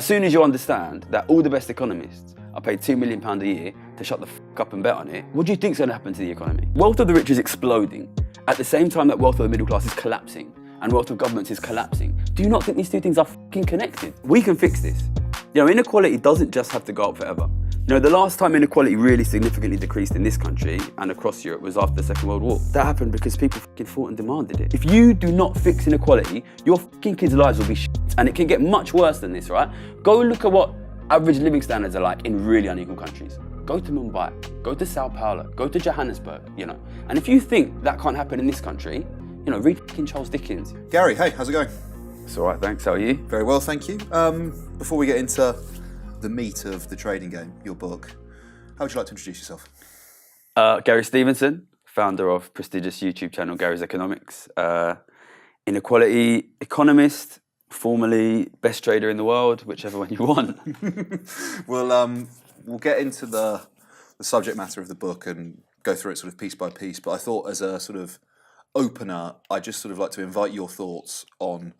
As soon as you understand that all the best economists are paid £2 million a year to shut the f*** up and bet on it, what do you think's going to happen to the economy? Wealth of the rich is exploding at the same time that wealth of the middle class is collapsing and wealth of governments is collapsing. Do you not think these two things are f***ing connected? We can fix this. You know, inequality doesn't just have to go up forever. You know, the last time inequality really significantly decreased in this country and across Europe was after the Second World War. That happened because people f***ing fought and demanded it. If you do not fix inequality, your f***ing kids' lives will be shit. And it can get much worse than this, right? Go look at what average living standards are like in really unequal countries. Go to Mumbai, go to Sao Paulo, go to Johannesburg, you know. And if you think that can't happen in this country, you know, read f***ing Charles Dickens. Gary, hey, how's it going? It's all right, thanks. How are you? Very well, thank you. Before we get into the meat of the trading game, your book, how would you like to introduce yourself? Gary Stevenson, founder of prestigious YouTube channel Gary's Economics. Inequality economist, formerly best trader in the world, whichever one you want. We'll get into the subject matter of the book and go through it sort of piece by piece, but I thought as a sort of opener, I'd just sort of like to invite your thoughts on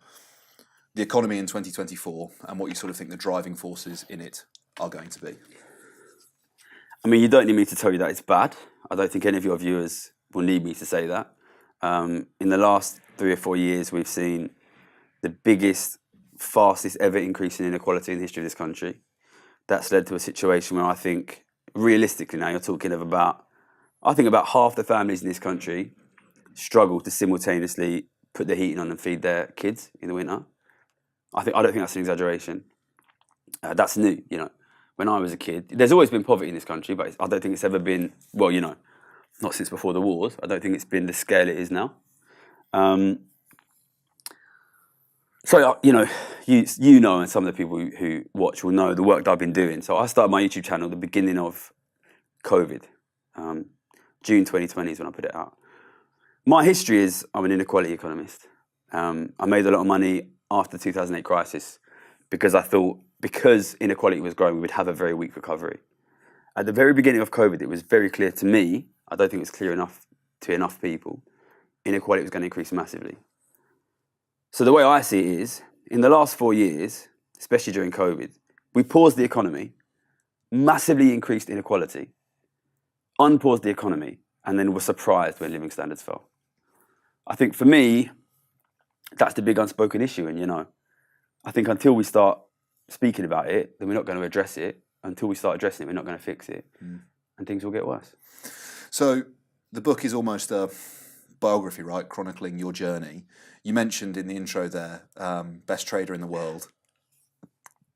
the economy in 2024 and what you sort of think the driving forces in it are going to be. I mean, you don't need me to tell you that it's bad. I don't think any of your viewers will need me to say that. In the last 3 or 4 years, we've seen the biggest, fastest ever increase in inequality in the history of this country. That's led to a situation where I think, realistically now, you're talking of about half the families in this country struggle to simultaneously put the heating on and feed their kids in the winter. I don't think that's an exaggeration. That's new, you know. When I was a kid, there's always been poverty in this country, but I don't think it's ever been, well, you know, not since before the wars. I don't think it's been the scale it is now. So, you know, you know, and some of the people who watch will know the work that I've been doing. So I started my YouTube channel at the beginning of COVID. June 2020 is when I put it out. My history is I'm an inequality economist. I made a lot of money after the 2008 crisis because I thought because inequality was growing, we would have a very weak recovery. At the very beginning of COVID, it was very clear to me, I don't think it was clear enough to enough people, inequality was going to increase massively. So the way I see it is, in the last 4 years, especially during COVID, we paused the economy, massively increased inequality, unpaused the economy, and then were surprised when living standards fell. I think for me, that's the big unspoken issue. And, you know, I think until we start speaking about it, then we're not going to address it. Until we start addressing it, we're not going to fix it. And things will get worse. So the book is almost a biography, right? Chronicling your journey. You mentioned in the intro there, best trader in the world.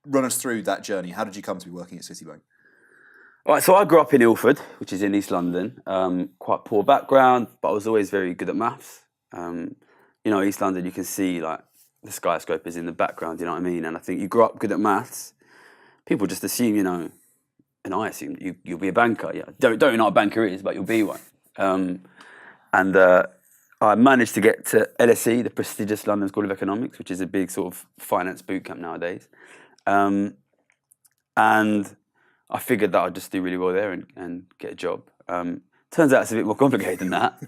Run us through that journey. How did you come to be working at Citibank? All right, so I grew up in Ilford, which is in East London. Quite poor background, but I was always very good at maths. You know, East London, you can see like the skyscrapers in the background, you know what I mean? And I think you grew up good at maths. People just assume, you know, and I assume you'll be a banker. Yeah, don't know what a banker is, but you'll be one. I managed to get to LSE, the prestigious London School of Economics, which is a big sort of finance boot camp nowadays. And I figured that I'd just do really well there and get a job. Turns out it's a bit more complicated than that.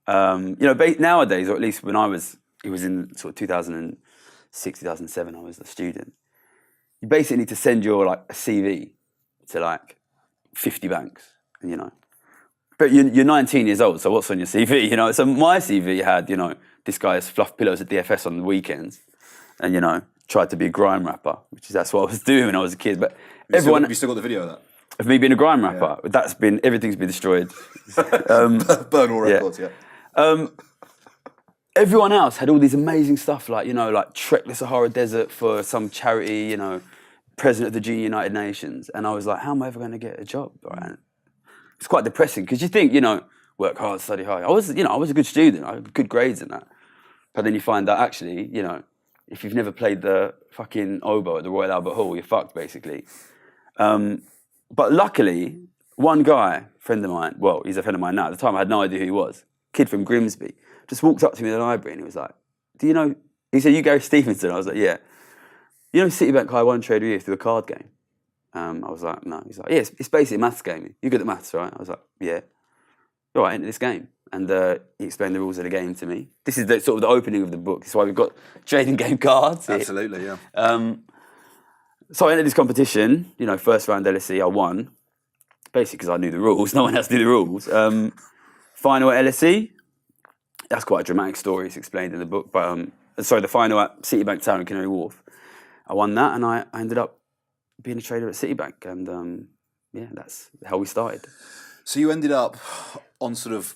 You know, nowadays, or at least when it was in sort of 2006, 2007, I was a student. You basically need to send your like a CV to like 50 banks, you know. But you're 19 years old, so what's on your CV, you know? So my CV had, you know, this guy's fluff pillows at DFS on the weekends and, you know, tried to be a grime rapper, that's what I was doing when I was a kid. But have you still got the video of that? Of me being a grime rapper? Yeah. Everything's been destroyed. Burn all records, yeah. Everyone else had all these amazing stuff, like, you know, like trek the Sahara Desert for some charity, you know, president of the Junior United Nations. And I was like, how am I ever going to get a job? Right? It's quite depressing because you think, you know, work hard, study hard. I was a good student. I had good grades and that. But then you find that actually, you know, if you've never played the fucking oboe at the Royal Albert Hall, you're fucked, basically. But luckily, one guy, friend of mine, well, he's a friend of mine now. At the time, I had no idea who he was. Kid from Grimsby. Just walked up to me in the library and he was like, do you know, he said, you Gary Stevenson? I was like, yeah. You know Citibank I won trade with you through a card game? I was like, no. He's like, yeah, it's basically a maths game. You're good at maths, right? I was like, yeah. All right, enter this game. And he explained the rules of the game to me. This is sort of the opening of the book. This is why we've got trading game cards here. Absolutely, yeah. So I entered this competition, first round LSE, I won, basically because I knew the rules. No one else knew the rules. Final at LSE, that's quite a dramatic story. It's explained in the book. But the final at Citibank Tower in Canary Wharf, I won that, and I ended up being a trader at Citibank, and that's how we started. So you ended up on sort of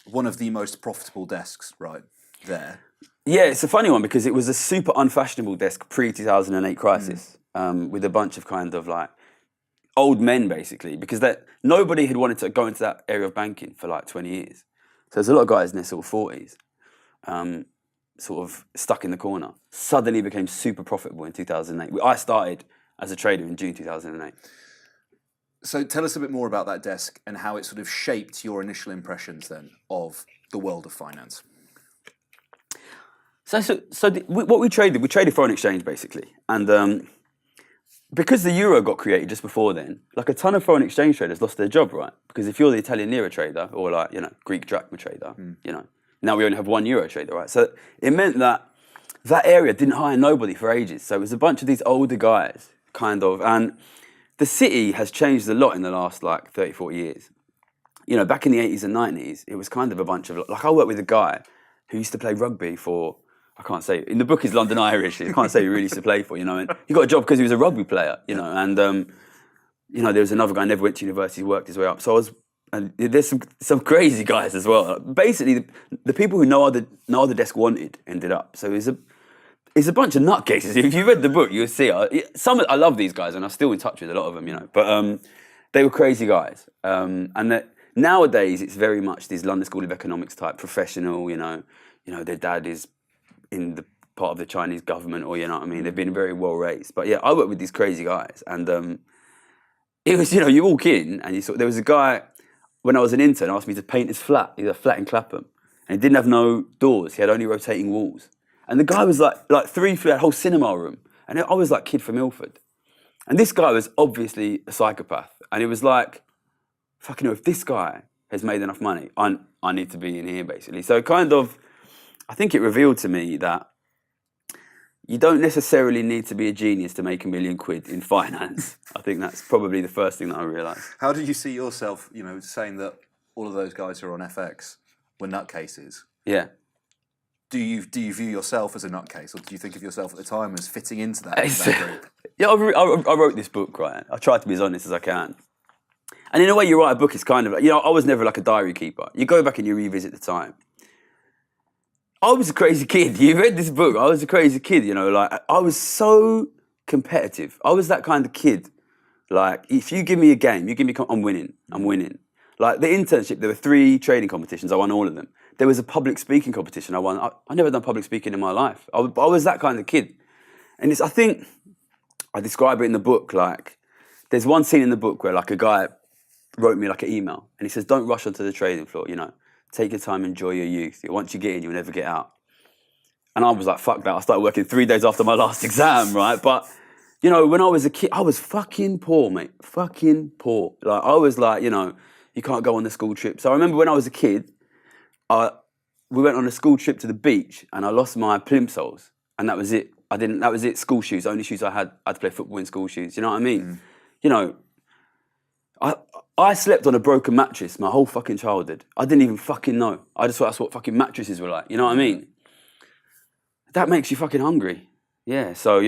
one of the most profitable desks, right there. Yeah, it's a funny one because it was a super unfashionable desk pre-2008 crisis, with a bunch of kind of like old men, basically, because nobody had wanted to go into that area of banking for like 20 years. So there's a lot of guys in their sort of 40s, sort of stuck in the corner. Suddenly became super profitable in 2008. I started as a trader in June 2008. So tell us a bit more about that desk and how it sort of shaped your initial impressions then of the world of finance. What we traded foreign exchange basically, and because the euro got created just before then, like a ton of foreign exchange traders lost their job, right? Because if you're the Italian lira trader or like Greek drachma trader, now we only have one euro trader, right? So it meant that area didn't hire nobody for ages. So it was a bunch of these older guys, kind of, and the city has changed a lot in the last like 30, 40 years. Back in the 80s and 90s, it was kind of a bunch of, like I worked with a guy who used to play rugby for, I can't say, in the book he's London Irish, I can't say who he really used to play for, and he got a job because he was a rugby player, and there was another guy who never went to university, worked his way up. So and there's some crazy guys as well. Basically, the people who no other desk wanted ended up. So it's a bunch of nutcases. If you read the book, you'll see. I love these guys, and I'm still in touch with a lot of them, But they were crazy guys. And that nowadays, it's very much these London School of Economics type professional. Their dad is in the part of the Chinese government, or they've been very well raised. But yeah, I worked with these crazy guys, and it was you walk in and there was a guy when I was an intern asked me to paint his flat. He had a flat in Clapham, and he didn't have no doors. He had only rotating walls. And the guy was like 3 floors, a whole cinema room. And I was like kid from Ilford. And this guy was obviously a psychopath. And it was like, fucking if this guy has made enough money, I need to be in here, basically. So kind of, I think it revealed to me that you don't necessarily need to be a genius to make £1 million in finance. I think that's probably the first thing that I realised. How do you see yourself, saying that all of those guys who are on FX were nutcases? Yeah. Do you view yourself as a nutcase, or do you think of yourself at the time as fitting into that group? Yeah, I wrote this book, right? I tried to be as honest as I can. And in a way, you write a book, it's kind of like, I was never like a diary keeper. You go back and you revisit the time. I was a crazy kid. You read this book. I was a crazy kid, I was so competitive. I was that kind of kid. Like, if you give me a game, I'm winning. Like, the internship, there were 3 trading competitions. I won all of them. There was a public speaking competition I won. I never done public speaking in my life. I was that kind of kid. And I think I describe it in the book, like, there's one scene in the book where like a guy wrote me like an email and he says, don't rush onto the trading floor, take your time, enjoy your youth. Once you get in, you'll never get out. And I was like, fuck that. I started working 3 days after my last exam, right? But, when I was a kid, I was fucking poor, mate. Fucking poor. Like, I was like, you can't go on the school trip. So I remember when I was a kid, we went on a school trip to the beach and I lost my plimp soles. And that was it. That was it, school shoes. The only shoes I had to play football in school shoes. You know what I mean? I slept on a broken mattress my whole fucking childhood. I didn't even fucking know. I just thought that's what fucking mattresses were like. You know what I mean? That makes you fucking hungry. Yeah, so,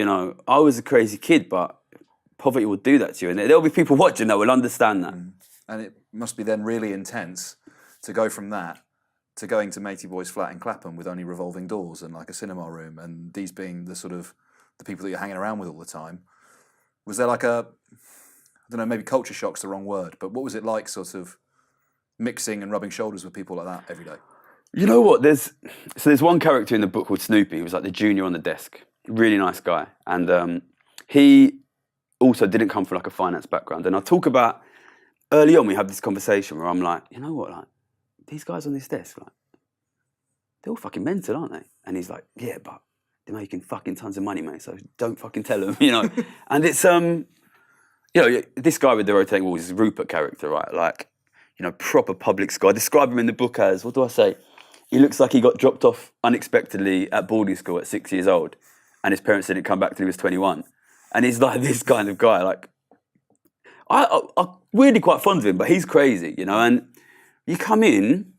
I was a crazy kid, but poverty will do that to you. And there'll be people watching that will understand that. And it must be then really intense to go from that to going to Matey Boy's flat in Clapham with only revolving doors and like a cinema room, and these being the sort of the people that you're hanging around with all the time. Was there like I don't know, maybe culture shock's the wrong word, but what was it like sort of mixing and rubbing shoulders with people like that every day? You know what? There's one character in the book called Snoopy. He was like the junior on the desk. Really nice guy. And he also didn't come from like a finance background. And I talk about, early on we had this conversation where I'm like, you know what, like, these guys on this desk, like, they're all fucking mental, aren't they? And he's like, yeah, but they're making fucking tons of money, mate, so don't fucking tell them, And it's, this guy with the rotating walls is a Rupert character, right? Like, proper public school. I describe him in the book as, what do I say? He looks like he got dropped off unexpectedly at boarding school at 6 years old, and his parents didn't come back till he was 21. and he's like this kind of guy. Like, I'm really quite fond of him, but he's crazy, you know. And you come in,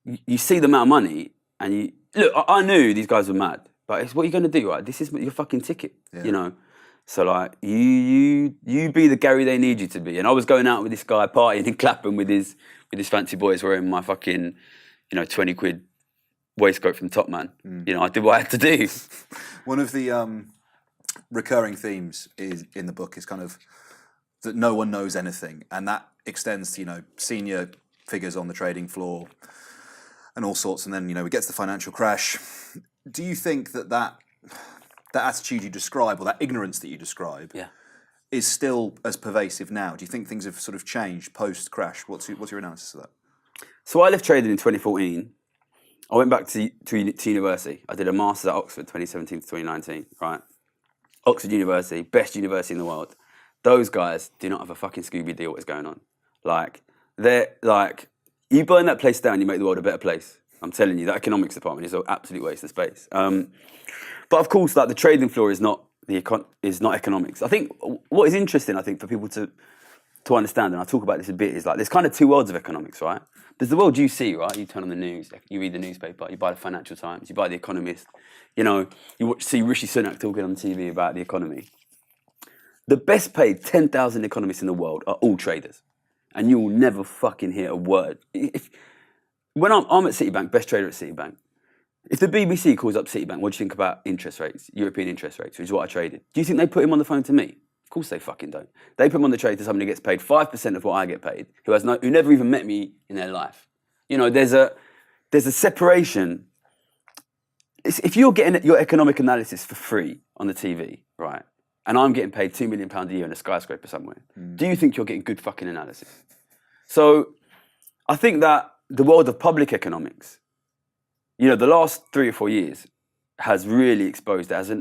you see the amount of money, and you look. I knew these guys were mad, but it's what you're going to do, right? This is your fucking ticket, you know. So like, you be the Gary they need you to be. And I was going out with this guy, partying and clapping with his fancy boys, wearing my fucking, 20 quid waistcoat from Top Man. You know, I did what I had to do. One of the recurring themes in the book is kind of that no one knows anything, and that extends to senior figures on the trading floor and all sorts. And then we get to the financial crash. Do you think that attitude you describe, or that ignorance that you describe, is still as pervasive now? Do you think things have sort of changed post crash? What's your analysis of that? So I left trading in 2014. I went back to university. I did a master's at Oxford, 2017 to 2019. Right, Oxford University, best university in the world. Those guys do not have a fucking Scooby deal what is going on. Like, they're like, you burn that place down, you make the world a better place. I'm telling you, that economics department is an absolute waste of space. But of course, like, the trading floor is not economics. I think what is interesting, for people to understand, and I talk about this a bit, is like there's kind of two worlds of economics, right? There's the world you see, right? You turn on the news, you read the newspaper, you buy the Financial Times, you buy the Economist. You see Rishi Sunak talking on TV about the economy. The best paid 10,000 economists in the world are all traders. And you will never fucking hear a word. When I'm at Citibank, best trader at Citibank, if the BBC calls up Citibank, what do you think about interest rates, European interest rates, which is what I traded? Do you think they put him on the phone to me? Of course they fucking don't. They put him on the trade to somebody who gets paid 5% of what I get paid, who never even met me in their life. There's a separation. If you're getting your economic analysis for free on the TV, right, and I'm getting paid £2 million a year in a skyscraper somewhere, do you think you're getting good fucking analysis? So I think that the world of public economics, the last 3 or 4 years has really exposed it as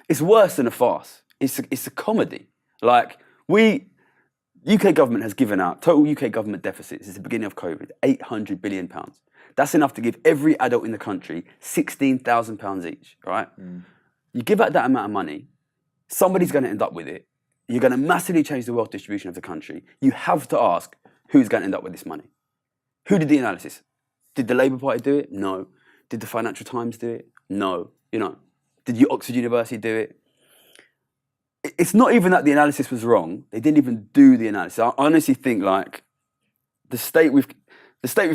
it's worse than a farce. It's a comedy. Like, UK government has given out total UK government deficit since the beginning of COVID, £800 billion. That's enough to give every adult in the country £16,000 each, right? You give out that amount of money, somebody's going to end up with it. You're going to massively change the wealth distribution of the country. You have to ask, who's going to end up with this money? Who did the analysis? Did the Labour Party do it? No. Did the Financial Times do it? No. Did Oxford University do it? It's not even that the analysis was wrong. They didn't even do the analysis. I honestly think, like, the state we've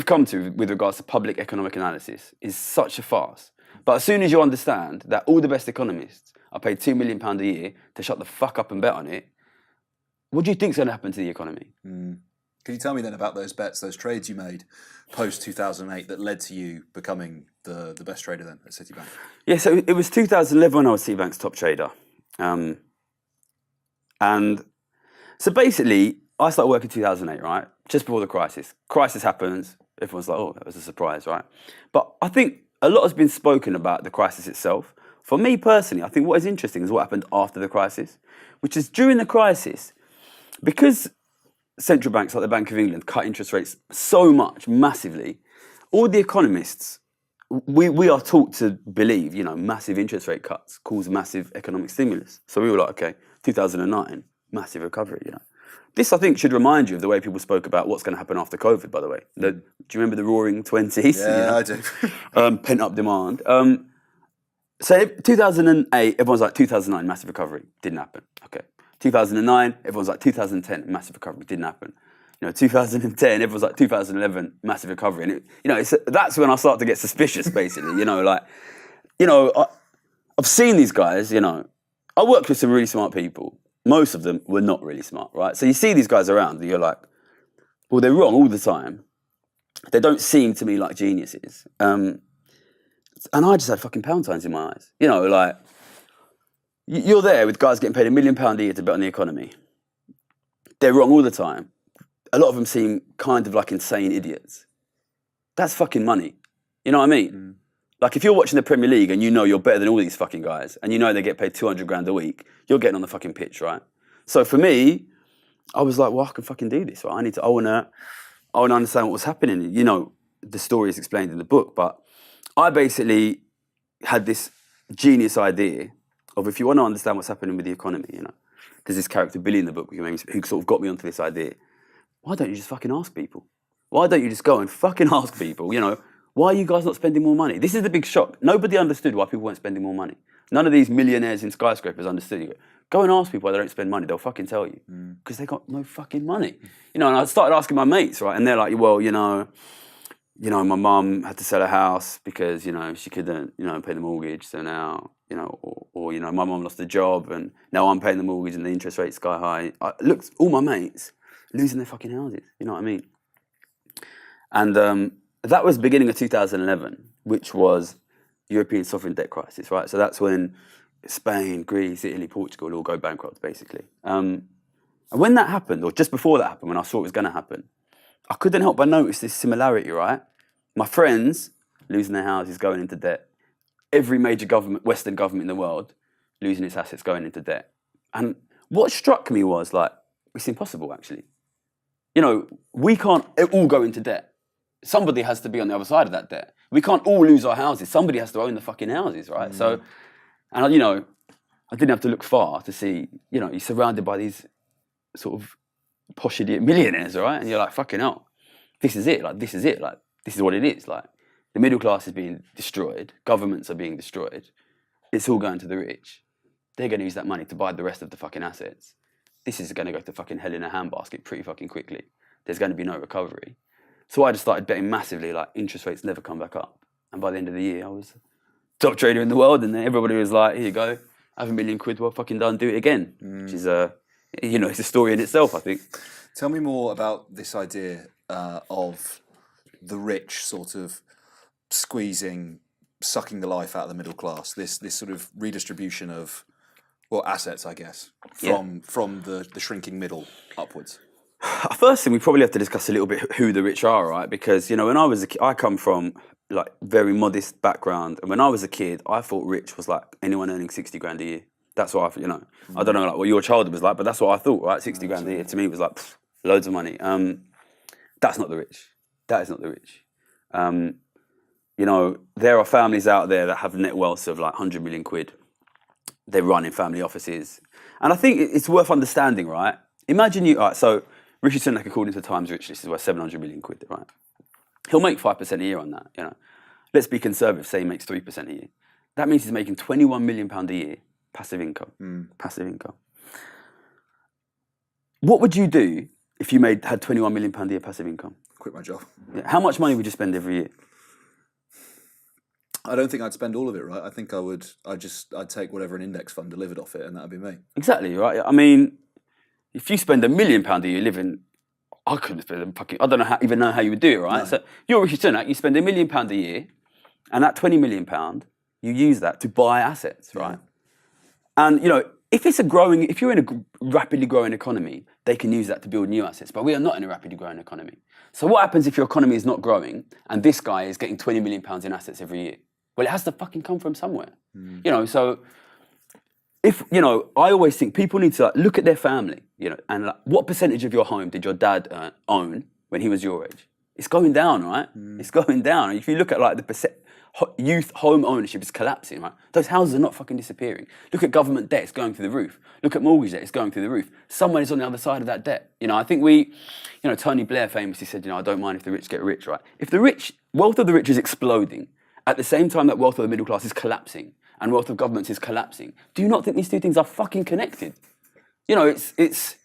come to with regards to public economic analysis is such a farce. But as soon as you understand that all the best economists are paid £2 million a year to shut the fuck up and bet on it, what do you think's going to happen to the economy? Can you tell me then about those bets, those trades you made post 2008 that led to you becoming the best trader then at Citibank? Yeah, so it was 2011 when I was Citibank's top trader. And so basically, I started working in 2008, right? Just before the crisis. Crisis happens, everyone's like, oh, that was a surprise, right? But I think a lot has been spoken about the crisis itself. For me personally, I think what is interesting is what happened after the crisis, which is during the crisis, because central banks like the Bank of England cut interest rates so much, massively, all the economists, we are taught to believe, massive interest rate cuts cause massive economic stimulus. So we were like, okay, 2009, massive recovery, This, I think, should remind you of the way people spoke about what's going to happen after COVID, by the way. Do you remember the Roaring '20s? Yeah, I do. Pent-up demand. So 2008, everyone's like, 2009, massive recovery. Didn't happen. Okay. 2009, everyone's like, 2010, massive recovery. Didn't happen. 2010, everyone's like, 2011, massive recovery. And, that's when I start to get suspicious, basically. I've seen these guys, I worked with some really smart people. Most of them were not really smart, right? So you see these guys around and you're like, well, they're wrong all the time. They don't seem to me like geniuses. And I just had fucking pound signs in my eyes. You're there with guys getting paid £1 million a year to bet on the economy. They're wrong all the time. A lot of them seem kind of like insane idiots. That's fucking money. You know what I mean? Like, if you're watching the Premier League and you're better than all these fucking guys and they get paid 200 grand a week, you're getting on the fucking pitch, right? So for me, I was like, well, I can fucking do this, right? I want to understand what was happening. The story is explained in the book, but I basically had this genius idea of if you want to understand what's happening with the economy, there's this character Billy in the book who sort of got me onto this idea. Why don't you just fucking ask people? Why don't you just go and fucking ask people, why are you guys not spending more money? This is the big shock. Nobody understood why people weren't spending more money. None of these millionaires in skyscrapers understood it. Go and ask people why they don't spend money. They'll fucking tell you. Because they got no fucking money. And I started asking my mates, right? And they're like, well, my mum had to sell a house because, she couldn't, pay the mortgage. So now, or my mum lost a job and now I'm paying the mortgage and the interest rate's sky high. I looked, all my mates losing their fucking houses. You know what I mean? And that was beginning of 2011, which was European sovereign debt crisis, right? So that's when Spain, Greece, Italy, Portugal all go bankrupt, basically. And when that happened, or just before that happened, when I saw it was going to happen, I couldn't help but notice this similarity, right? My friends losing their houses, going into debt. Every major government, Western government in the world, losing its assets, going into debt. And what struck me was, it's impossible, actually. We can't all go into debt. Somebody has to be on the other side of that debt. We can't all lose our houses. Somebody has to own the fucking houses, right? So, and I didn't have to look far to see, you're surrounded by these sort of posh idiot millionaires, right? And you're like, fucking hell, this is it. This is it. This is what it is. The middle class is being destroyed. Governments are being destroyed. It's all going to the rich. They're going to use that money to buy the rest of the fucking assets. This is going to go to fucking hell in a handbasket pretty fucking quickly. There's going to be no recovery. So I just started betting massively, interest rates never come back up. And by the end of the year, I was top trader in the world, and everybody was like, here you go, have £1 million, well, fucking done, do it again. Which is, it's a story in itself, I think. Tell me more about this idea of the rich sort of sucking the life out of the middle class, this sort of redistribution of, assets, I guess, from the shrinking middle upwards. First thing, we probably have to discuss a little bit who the rich are, right? Because, when I was a kid, I come from very modest background. And when I was a kid, I thought rich was anyone earning 60 grand a year. That's what I thought, I don't know what your childhood was like, but that's what I thought, right? 60 grand a year to me was loads of money. That's not the rich. That is not the rich. There are families out there that have net wealth of 100 million quid. They run in family offices. And I think it's worth understanding, right? Imagine so Rishi Sunak, according to the Times Rich List, is worth 700 million quid, right? He'll make 5% a year on that, Let's be conservative, say he makes 3% a year. That means he's making £21 million a year, passive income. Passive income. What would you do if you had £21 million a year passive income? Quit my job. Yeah. How much money would you spend every year? I don't think I'd spend all of it, right? I think I'd take whatever an index fund delivered off it, and that'd be me. Exactly, right? I mean, if you spend £1 million a year living, I couldn't spend I don't know how you would do it, right? No. So you're Rishi Sunak, you spend £1 million a year, and that £20 million, you use that to buy assets, right? Yeah. And if you're in a rapidly growing economy, they can use that to build new assets. But we are not in a rapidly growing economy. So what happens if your economy is not growing and this guy is getting £20 million in assets every year? Well, it has to fucking come from somewhere. So if, I always think people need to look at their family, and what percentage of your home did your dad own when he was your age? It's going down, right? It's going down. If you look at the youth home ownership is collapsing, right? Those houses are not fucking disappearing. Look at government debt, it's going through the roof. Look at mortgage debt, it's going through the roof. Someone is on the other side of that debt. I think Tony Blair famously said, I don't mind if the rich get rich, right? If the wealth of the rich is exploding, at the same time that wealth of the middle class is collapsing, and wealth of governments is collapsing, do you not think these two things are fucking connected? It's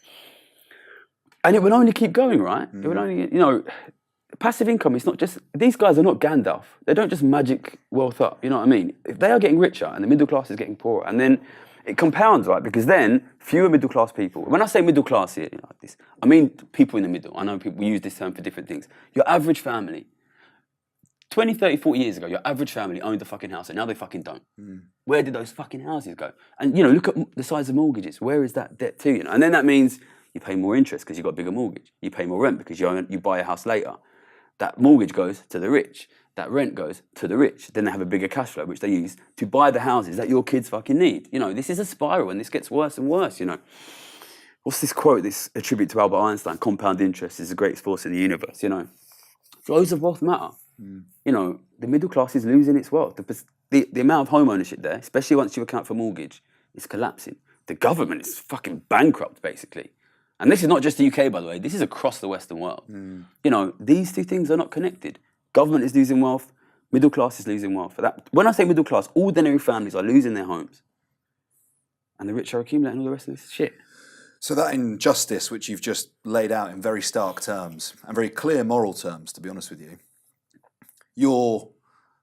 and it will only keep going, right? It will only, passive income is not just, these guys are not Gandalf. They don't just magic wealth up, you know what I mean? If they are getting richer and the middle class is getting poorer, and then it compounds, right? Because then fewer middle class people, when I say middle class here, I mean people in the middle. I know people use this term for different things. Your average family, 20, 30, 40 years ago, your average family owned a fucking house, and now they fucking don't. Where did those fucking houses go? And, look at the size of mortgages. Where is that debt to, And then that means you pay more interest because you've got a bigger mortgage. You pay more rent because you buy a house later. That mortgage goes to the rich. That rent goes to the rich. Then they have a bigger cash flow, which they use to buy the houses that your kids fucking need. This is a spiral, and this gets worse and worse, What's this quote, this attribute to Albert Einstein? Compound interest is the greatest force in the universe, Flows of wealth matter. The middle class is losing its wealth. The amount of home ownership there, especially once you account for mortgage, is collapsing. The government is fucking bankrupt, basically. And this is not just the UK, by the way. This is across the Western world. You know, these two things are not connected. Government is losing wealth. Middle class is losing wealth. When I say middle class, ordinary families are losing their homes. And the rich are accumulating all the rest of this shit. So that injustice, which you've just laid out in very stark terms and very clear moral terms, to be honest with you, you're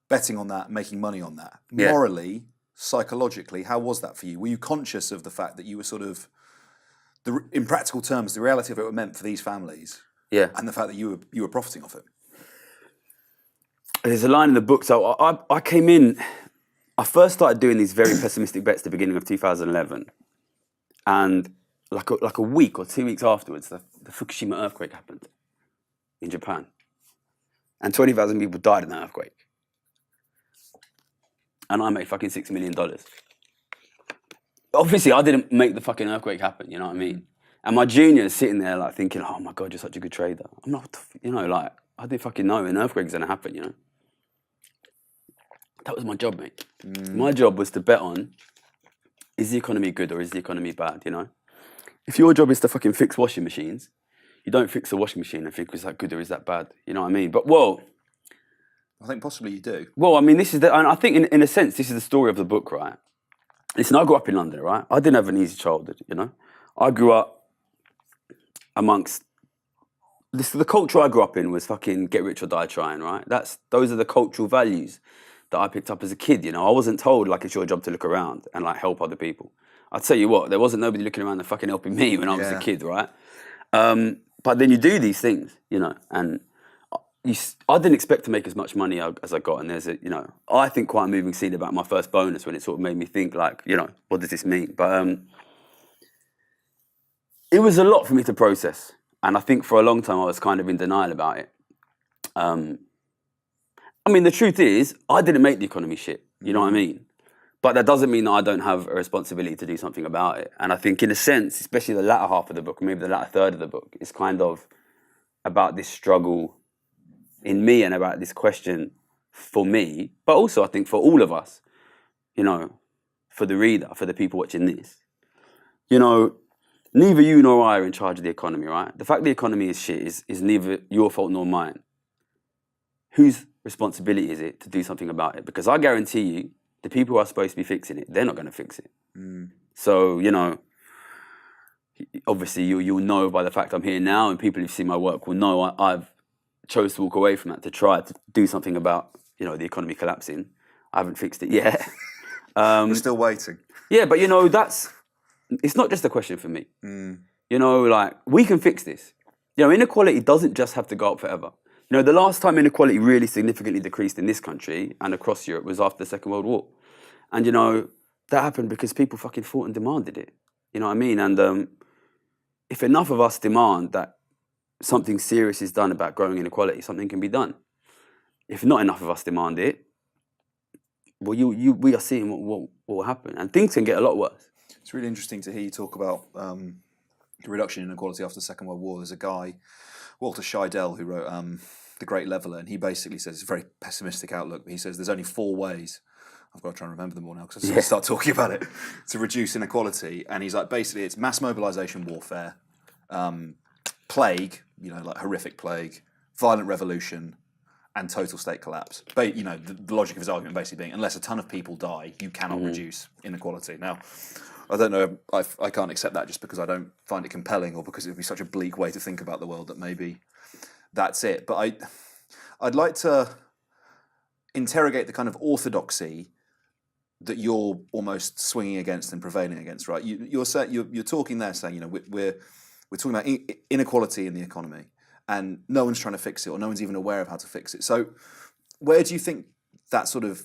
betting on that, making money on that. Yeah. Morally, psychologically, how was that for you? Were you conscious of the fact that you were sort of, in practical terms, the reality of it meant for these families, and the fact that you were profiting off it? There's a line in the book. So I came in, I first started doing these very pessimistic bets at the beginning of 2011. And like a week or 2 weeks afterwards, the Fukushima earthquake happened in Japan. And 20,000 people died in that earthquake. And I made fucking $6 million. Obviously, I didn't make the fucking earthquake happen, you know what I mean? And my junior is sitting there like thinking, oh my God, you're such a good trader. I'm not, you know, like, I didn't fucking know an earthquake's gonna happen, you know? That was my job, mate. My job was to bet on, is the economy good or is the economy bad, you know? If your job is to fucking fix washing machines, you don't fix a washing machine and think, is that good or is that bad? You know what I mean? But, well... I think possibly you do. Well, I mean, this is and I think in a sense, this is the story of the book, right? Listen, I grew up in London, right? I didn't have an easy childhood, you know? I grew up amongst... The culture I grew up in was fucking get rich or die trying, right? Those are the cultural values that I picked up as a kid, you know? I wasn't told, like, it's your job to look around and, like, help other people. I'll tell you what, there wasn't nobody looking around and fucking helping me when I was a kid, right? But then you do these things, you know, and I didn't expect to make as much money as I got. And there's a, you know, I think quite a moving scene about my first bonus when it sort of made me think like, you know, what does this mean? But it was a lot for me to process. And I think for a long time I was kind of in denial about it. I mean, the truth is, I didn't make the economy shit, you know what I mean? But that doesn't mean that I don't have a responsibility to do something about it. And I think in a sense, especially the latter half of the book, maybe the latter third of the book, is kind of about this struggle in me and about this question for me, but also I think for all of us, you know, for the reader, for the people watching this. You know, neither you nor I are in charge of the economy, right? The fact the economy is shit is neither your fault nor mine. Whose responsibility is it to do something about it? Because I guarantee you, the people who are supposed to be fixing it, they're not going to fix it. So, you know, obviously you'll know by the fact I'm here now, and people who've seen my work will know I've chose to walk away from that to try to do something about, you know, the economy collapsing. I haven't fixed it yet. We're still waiting. Yeah, but, you know, it's not just a question for me. You know, like, we can fix this. You know, inequality doesn't just have to go up forever. You know, the last time inequality really significantly decreased in this country and across Europe was after the Second World War. And, you know, that happened because people fucking fought and demanded it. You know what I mean? And if enough of us demand that something serious is done about growing inequality, something can be done. If not enough of us demand it, well, we are seeing what will happen. And things can get a lot worse. It's really interesting to hear you talk about the reduction in inequality after the Second World War. There's a guy, Walter Scheidel, who wrote The Great Leveller, and he basically says, it's a very pessimistic outlook, but he says there's only 4 ways, I've got to try and remember them all now because I'm going to start talking about it, to reduce inequality. And he's like, basically it's mass mobilization warfare, plague, you know, like horrific plague, violent revolution, and total state collapse. But, you know, the logic of his argument basically being, unless a ton of people die, you cannot reduce inequality. Now, I don't know, I can't accept that just because I don't find it compelling, or because it would be such a bleak way to think about the world that maybe that's it. But I'd like to interrogate the kind of orthodoxy that you're almost swinging against and prevailing against, right? You're talking there saying, you know, we're talking about inequality in the economy, and no one's trying to fix it, or no one's even aware of how to fix it. So where do you think that sort of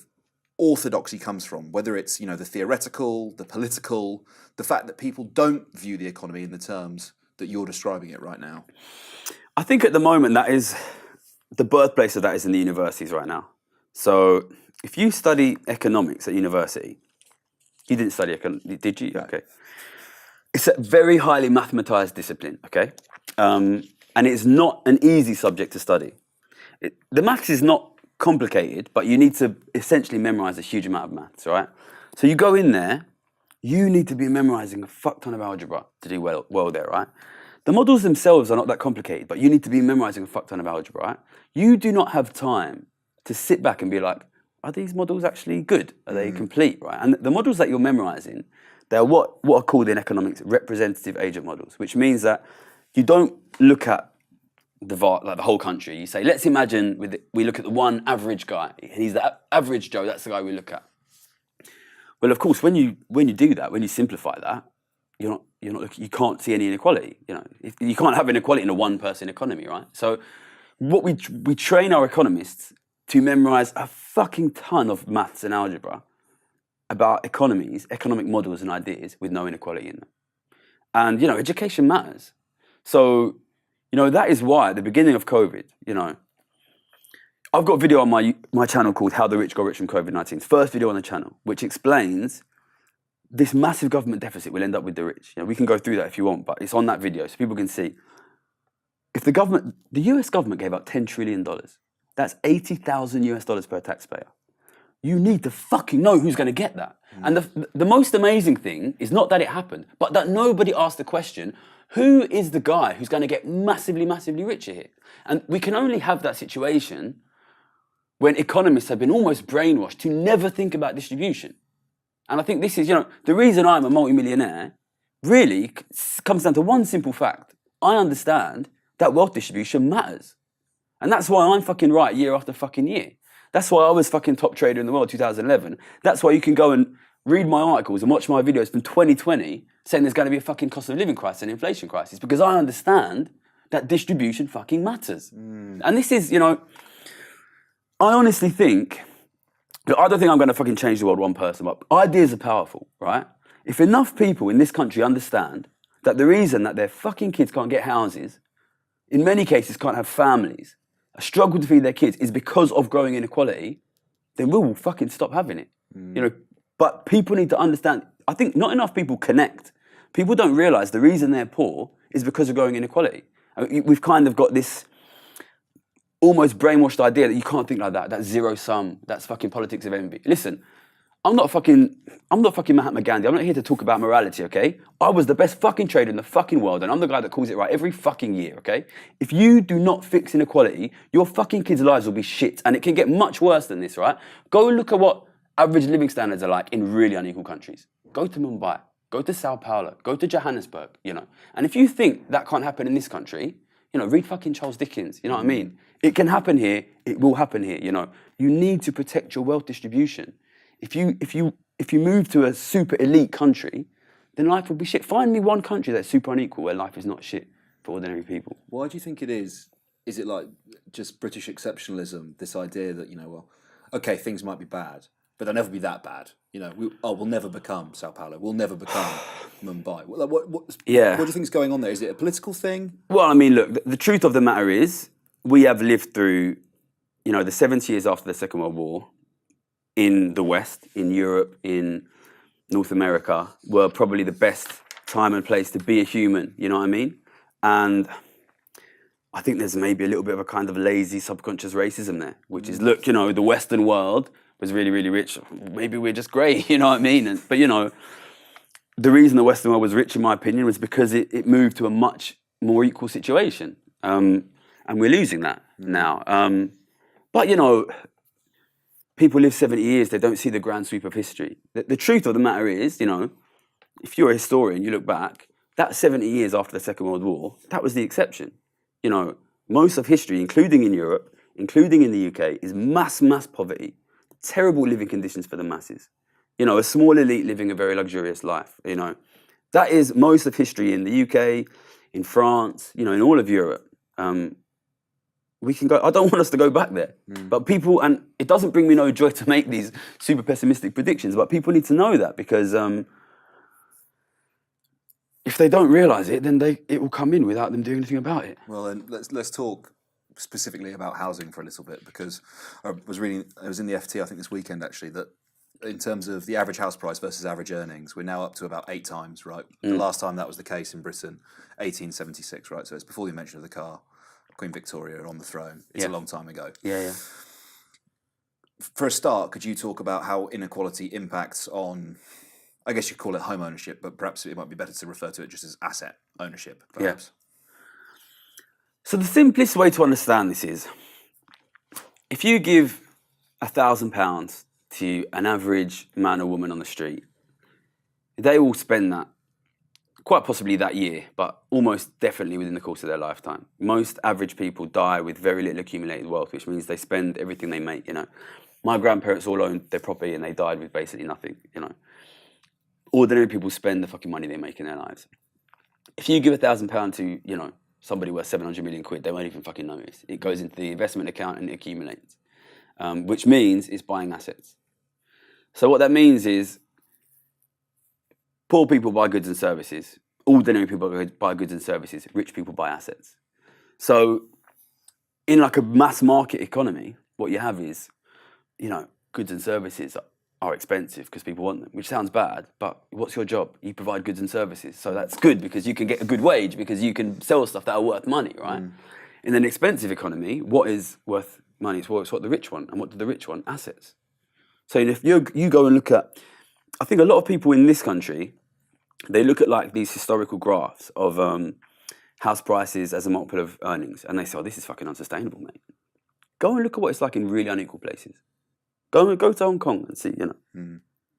orthodoxy comes from? Whether it's, you know, the theoretical, the political, the fact that people don't view the economy in the terms that you're describing it right now? I think at the moment that is, the birthplace of that is in the universities right now. So if you study economics at university, you didn't study economics, did you? No. Okay. It's a very highly mathematized discipline, okay? And it's not an easy subject to study. The maths is not complicated, but you need to essentially memorize a huge amount of maths, right? So you go in there you need to be memorizing a fuck ton of algebra to do well there, right? The models themselves are not that complicated, but you need to be memorizing a fuck ton of algebra, right? You do not have time to sit back and be like, are these models actually good? Are they complete, right? And the models that you're memorizing, they're what are called in economics representative agent models, which means that you don't look at the whole country. You say, let's imagine we look at the one average guy, and he's the average Joe. That's the guy we look at. Well, of course, when you do that, when you simplify that, you can't see any inequality. You can't have inequality in a one-person economy, right? So, what we train our economists to memorize a fucking ton of maths and algebra about economies, economic models and ideas with no inequality in them. And education matters. So, that is why at the beginning of COVID, I've got a video on my channel called How the Rich Got Rich from COVID-19. It's the first video on the channel, which explains this massive government deficit will end up with the rich. We can go through that if you want, but it's on that video so people can see. If the US government gave out $10 trillion, that's $80,000 per taxpayer. You need to fucking know who's going to get that. And the most amazing thing is not that it happened, but that nobody asked the question, who is the guy who's going to get massively, massively richer here? And we can only have that situation when economists have been almost brainwashed to never think about distribution. And I think this is, the reason I'm a multimillionaire really comes down to one simple fact. I understand that wealth distribution matters. And that's why I'm fucking right year after fucking year. That's why I was fucking top trader in the world 2011. That's why you can go and read my articles and watch my videos from 2020 saying there's going to be a fucking cost of living crisis and inflation crisis, because I understand that distribution fucking matters. And this is, I honestly think, I don't think I'm going to fucking change the world one person, but ideas are powerful, right? If enough people in this country understand that the reason that their fucking kids can't get houses, in many cases can't have families, struggle to feed their kids is because of growing inequality, then we will fucking stop having it. But people need to understand, I think not enough people connect. People don't realize the reason they're poor is because of growing inequality. We've kind of got this almost brainwashed idea that you can't think like that. That's zero sum. That's fucking politics of envy. Listen, I'm not fucking Mahatma Gandhi. I'm not here to talk about morality, okay? I was the best fucking trader in the fucking world, and I'm the guy that calls it right every fucking year, okay? If you do not fix inequality, your fucking kids' lives will be shit, and it can get much worse than this, right? Go look at what average living standards are like in really unequal countries. Go to Mumbai, go to Sao Paulo, go to Johannesburg, And if you think that can't happen in this country, read fucking Charles Dickens, you know what I mean? It can happen here, it will happen here, You need to protect your wealth distribution. If you move to a super elite country, then life will be shit. Find me one country that's super unequal where life is not shit for ordinary people. Why do you think it is? Is it like just British exceptionalism, this idea that, okay, things might be bad, but they'll never be that bad. We'll never become Sao Paulo. We'll never become Mumbai. What do you think is going on there? Is it a political thing? Well, I mean, look, the truth of the matter is we have lived through, the 70 years after the Second World War in the West, in Europe, in North America, were probably the best time and place to be a human, you know what I mean? And I think there's maybe a little bit of a kind of lazy subconscious racism there, which is, look, the Western world was really, really rich. Maybe we're just great, you know what I mean? But the reason the Western world was rich, in my opinion, was because it moved to a much more equal situation. And we're losing that now. But, people live 70 years, they don't see the grand sweep of history. The truth of the matter is, if you're a historian, you look back, that 70 years after the Second World War, that was the exception. Most of history, including in Europe, including in the UK, is mass poverty, terrible living conditions for the masses. A small elite living a very luxurious life, That is most of history in the UK, in France, in all of Europe. We can go. I don't want us to go back there, but people, and it doesn't bring me no joy to make these super pessimistic predictions, but people need to know that, because if they don't realise it, then it will come in without them doing anything about it. Well, then let's talk specifically about housing for a little bit, because I was in the FT, I think this weekend actually, that in terms of the average house price versus average earnings, we're now up to about 8 times, right? The last time that was the case in Britain, 1876, right? So it's before the invention of the car. Queen Victoria on the throne. It's a long time ago. Yeah. For a start, could you talk about how inequality impacts on I guess you call it home ownership, but perhaps it might be better to refer to it just as asset ownership, Yeah. perhaps. So the simplest way to understand this is, if you give £1,000 to an average man or woman on the street, they will spend that, quite possibly that year, but almost definitely within the course of their lifetime. Most average people die with very little accumulated wealth, which means they spend everything they make, you know. My grandparents all owned their property and they died with basically nothing, you know. Ordinary people spend the fucking money they make in their lives. If you give £1,000 to, you know, somebody worth 700 million quid, they won't even fucking notice. It goes into the investment account and it accumulates, which means it's buying assets. So what that means is poor people buy goods and services, ordinary people buy goods and services, rich people buy assets. So in like a mass market economy, what you have is, you know, goods and services are expensive because people want them, which sounds bad, but what's your job? You provide goods and services. So that's good because you can get a good wage because you can sell stuff that are worth money, right? In an expensive economy, what is worth money? It's what the rich want. And what do the rich want? Assets. So if you go and look at, I think a lot of people in this country, they look at like these historical graphs of house prices as a multiple of earnings, and they say, oh, this is fucking unsustainable, mate. Go and look at what it's like in really unequal places. Go to Hong Kong and see, you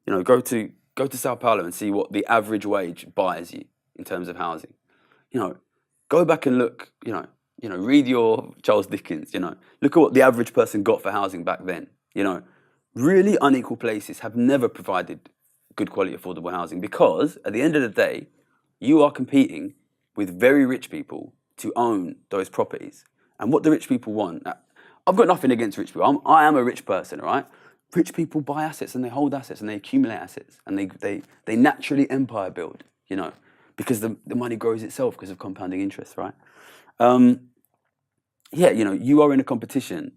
know, go to Sao Paulo and see what the average wage buys you in terms of housing. You know, go back and look, you know, read your Charles Dickens, you know, look at what the average person got for housing back then. You know, really unequal places have never provided good quality affordable housing because at the end of the day, you are competing with very rich people to own those properties. And what the rich people want, I've got nothing against rich people. I am a rich person, right? Rich people buy assets and they hold assets and they accumulate assets and they naturally empire build, you know, because the money grows itself because of compounding interest, right? Yeah, you know, you are in a competition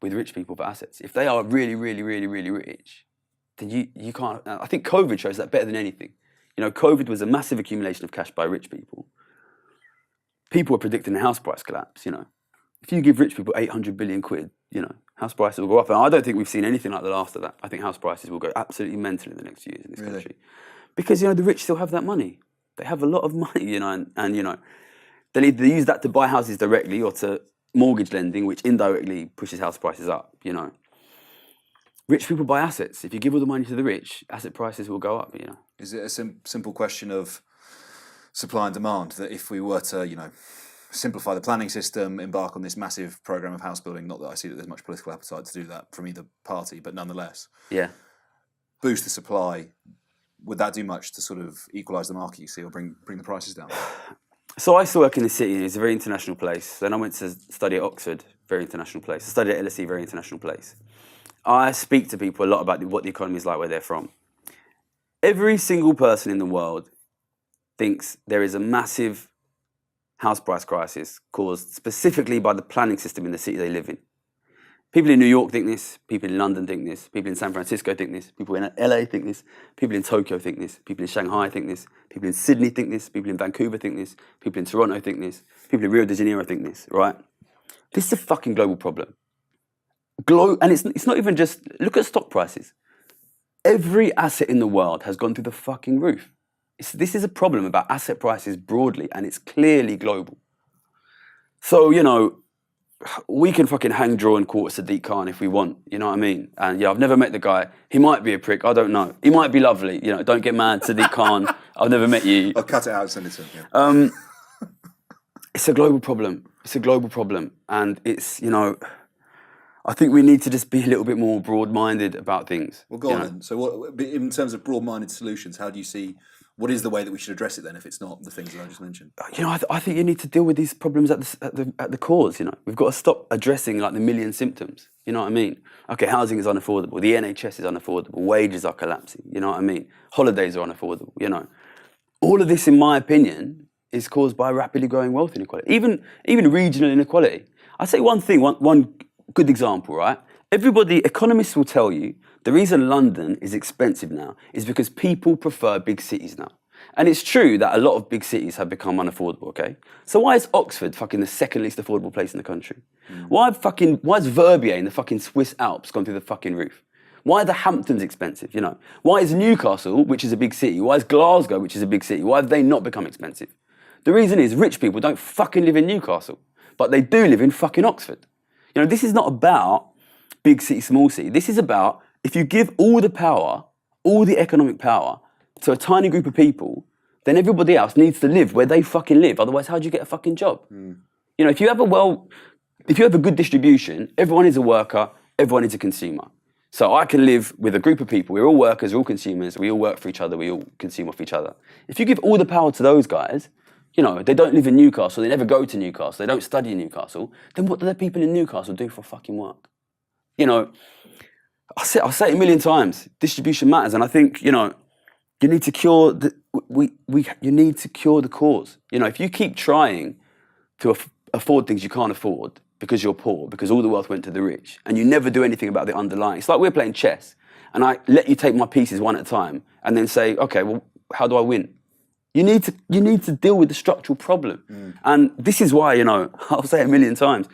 with rich people for assets. If they are really, really, really, really rich, then you can't. I think COVID shows that better than anything. You know, COVID was a massive accumulation of cash by rich people. People were predicting a house price collapse, you know. If you give rich people 800 billion quid, you know, house prices will go up. And I don't think we've seen anything like the last of that. I think house prices will go absolutely mental in the next few years in this country. Because, you know, the rich still have that money. They have a lot of money, you know, and you know, they'll either use that to buy houses directly or to mortgage lending, which indirectly pushes house prices up, you know. Rich people buy assets. If you give all the money to the rich, asset prices will go up, you know. Is it a simple question of supply and demand, that if we were to, you know, simplify the planning system, embark on this massive program of house building, not that I see that there's much political appetite to do that from either party, but nonetheless, boost the supply, would that do much to sort of equalise the market, you see, or bring the prices down? So I used to work in the city, and it's a very international place. Then I went to study at Oxford, very international place. I studied at LSE, very international place. I speak to people a lot about what the economy is like where they're from. Every single person in the world thinks there is a massive house price crisis caused specifically by the planning system in the city they live in. People in New York think this, people in London think this, people in San Francisco think this, people in LA think this, people in Tokyo think this, people in Shanghai think this, people in Sydney think this, people in Vancouver think this, people in Toronto think this, people in Rio de Janeiro think this, right? This is a fucking global problem. And it's not even just, look at stock prices. Every asset in the world has gone through the fucking roof. This is a problem about asset prices broadly, and it's clearly global. So, you know, we can fucking hang, draw, and quarter Sadiq Khan if we want, you know what I mean? And yeah, I've never met the guy. He might be a prick, I don't know. He might be lovely, you know, don't get mad, Sadiq Khan. I've never met you. I'll cut it out and send it to him. Yeah. It's a global problem. It's a global problem. And it's, you know, I think we need to just be a little bit more broad-minded about things. Well, go on then. So what, in terms of broad-minded solutions, how do you see, what is the way that we should address it then if it's not the things that I just mentioned? You know, I think you need to deal with these problems at the cause, you know. We've got to stop addressing like the million symptoms, you know what I mean? Okay, housing is unaffordable, the NHS is unaffordable, wages are collapsing, you know what I mean? Holidays are unaffordable, you know. All of this, in my opinion, is caused by rapidly growing wealth inequality, even regional inequality. I'll say one thing, one good example, right? Economists will tell you the reason London is expensive now is because people prefer big cities now. And it's true that a lot of big cities have become unaffordable, okay? So why is Oxford fucking the second least affordable place in the country? Why is Verbier in the fucking Swiss Alps gone through the fucking roof? Why are the Hamptons expensive? You know, why is Newcastle, which is a big city, why is Glasgow, which is a big city, why have they not become expensive? The reason is rich people don't fucking live in Newcastle, but they do live in fucking Oxford. You know, this is not about big city, small city. This is about if you give all the power, all the economic power to a tiny group of people, then everybody else needs to live where they fucking live. Otherwise, how do you get a fucking job? You know, if you have a good distribution, everyone is a worker, everyone is a consumer. So I can live with a group of people, we're all workers, we're all consumers, we all work for each other, we all consume off each other. If you give all the power to those guys, you know, they don't live in Newcastle, they never go to Newcastle, they don't study in Newcastle, then what do the people in Newcastle do for fucking work? You know, I'll say it a million times, distribution matters, and I think, you know, you need to cure you need to cure the cause. You know, if you keep trying to afford things you can't afford because you're poor, because all the wealth went to the rich, and you never do anything about the underlying. It's like we're playing chess, and I let you take my pieces one at a time, and then say, okay, well, how do I win? You need to deal with the structural problem. And this is why, you know, I'll say it a million times,